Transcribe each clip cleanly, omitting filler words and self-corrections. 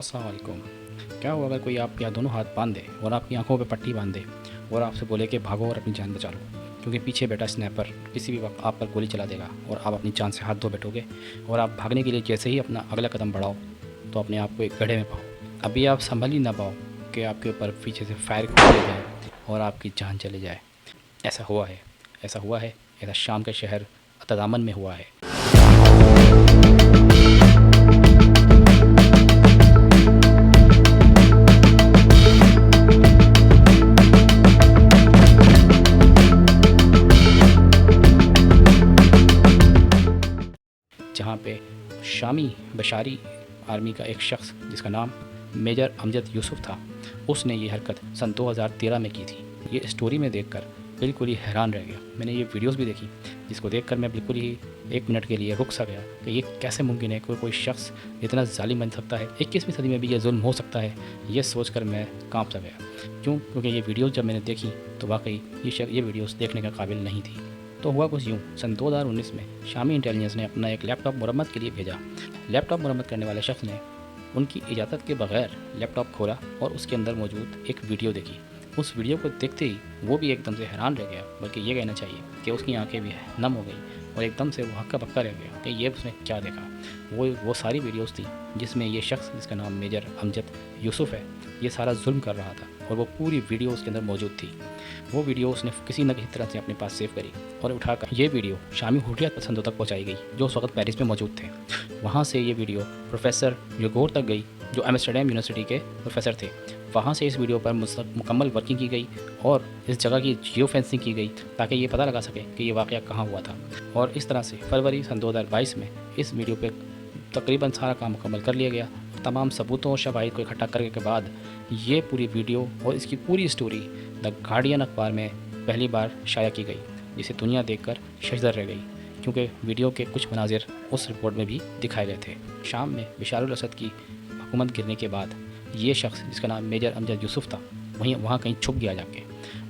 अस्सलाम वालेकुम। क्या हुआ अगर कोई आपके यहाँ दोनों हाथ बांध दे और आपकी आंखों पे पट्टी बांध दे और आपसे बोले कि भागो और अपनी जान बचा लो, क्योंकि पीछे बैठा स्नैपर किसी भी वक्त आप पर गोली चला देगा और आप अपनी जान से हाथ धो बैठोगे और आप भागने के लिए जैसे ही अपना अगला कदम बढ़ाओ तो अपने आप को एक गड्ढे में पाओ। अभी आप संभल ही ना पाओ कि आपके ऊपर पीछे से फायर किया जाए और आपकी जान चले जाए। ऐसा हुआ है, ऐसा हुआ है, ऐसा शाम के शहर तदामन में हुआ है। जहाँ पे शामी बशारी आर्मी का एक शख्स जिसका नाम मेजर अमजद यूसुफ था, उसने ये हरकत सन 2013 में की थी। ये स्टोरी में देखकर बिल्कुल ही हैरान रह गया। मैंने ये वीडियोस भी देखी जिसको देखकर मैं बिल्कुल ही एक मिनट के लिए रुक सा गया कि ये कैसे मुमकिन है, कोई शख्स इतना जालिम बन सकता है, 21वीं सदी में भी ये जुल्म हो सकता है। ये सोचकर मैं कांप सा गया। क्यों? क्योंकि ये वीडियोस जब मैंने देखी तो वाकई ये वीडियोस देखने का काबिल नहीं थी। तो हुआ कुछ यूँ, सन 2019 में शामी इंटेलिजेंस ने अपना एक लैपटॉप मरम्मत के लिए भेजा। लैपटॉप मरम्मत करने वाले शख्स ने उनकी इजाज़त के बगैर लैपटॉप खोला और उसके अंदर मौजूद एक वीडियो देखी। उस वीडियो को देखते ही वो भी एकदम से हैरान रह गया, बल्कि ये कहना चाहिए कि उसकी आंखें भी नम हो गई और एकदम से वो हक्का बक्का रह गया कि ये उसने क्या देखा। वो सारी वीडियोस थी जिसमें ये शख्स जिसका नाम मेजर अमजद यूसुफ है, ये सारा जुल्म कर रहा था और वो पूरी वीडियो उसके अंदर मौजूद थी। वो वीडियो उसने किसी न किसी तरह से अपने पास सेव करी और उठाकर ये वीडियो शामी हुर्रियत पसंदों तक पहुंचाई गई, जो उस वक्त पेरिस में मौजूद थे। वहाँ से ये वीडियो प्रोफेसर योगोर तक गई, जो एम्स्टर्डम यूनिवर्सिटी के प्रोफेसर थे। वहाँ से इस वीडियो पर मुकम्मल वर्किंग की गई और इस जगह की जियो फेंसिंग की गई ताकि ये पता लगा सके कि ये वाक़या कहाँ हुआ था। और इस तरह से फरवरी सन 2022 में इस वीडियो पे तकरीबन सारा काम मुकम्मल कर लिया गया। तमाम सबूतों और शवाहिद को इकट्ठा करने के बाद ये पूरी वीडियो और इसकी पूरी स्टोरी द गार्डियन अखबार में पहली बार शाया की गई, जिसे दुनिया देखकर शजदर रह गई, क्योंकि वीडियो के कुछ मनाजिर उस रिपोर्ट में भी दिखाए गए थे। शाम में बशारुल असद की हुकूमत गिरने के बाद ये शख्स जिसका नाम मेजर अमजद यूसुफ था वहाँ कहीं छुप गया जाके,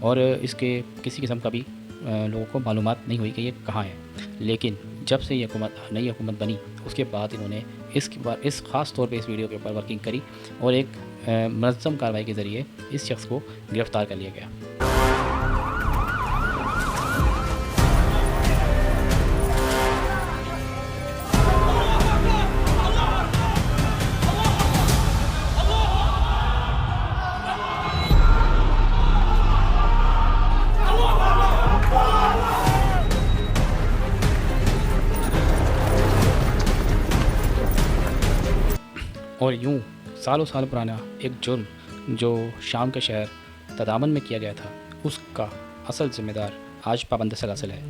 और इसके किसी किस्म का भी लोगों को मालूमात नहीं हुई कि ये कहाँ है। लेकिन जब से ये नई हुकूमत बनी उसके बाद इन्होंने इस ख़ास तौर पे इस वीडियो के ऊपर वर्किंग करी और एक मुनज़्ज़म कार्रवाई के ज़रिए इस शख्स को गिरफ़्तार कर लिया गया। और यूँ सालों साल पुराना एक जुर्म जो शाम के शहर तदामन में किया गया था, उसका असल ज़िम्मेदार आज पाबंद सलासिल है।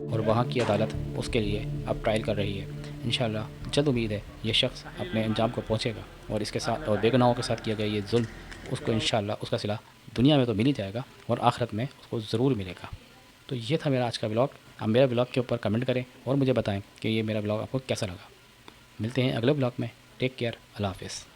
और वहाँ की अदालत उसके लिए अब ट्रायल कर रही है। इंशाअल्लाह जल्द उम्मीद है ये शख्स अपने अंजाम को पहुँचेगा और इसके साथ और बेगुनाहों के साथ किया गया ये जुल्म उसको इंशाअल्लाह उसका सिला दुनिया में तो मिल ही जाएगा और आखिरत में उसको ज़रूर मिलेगा। तो ये था मेरा आज का व्लॉग। आप मेरा व्लॉग के ऊपर कमेंट करें और मुझे बताएं कि ये मेरा व्लॉग आपको कैसा लगा। मिलते हैं अगले व्लॉग में। टेक केयर, अल्लाह हाफ़िज़।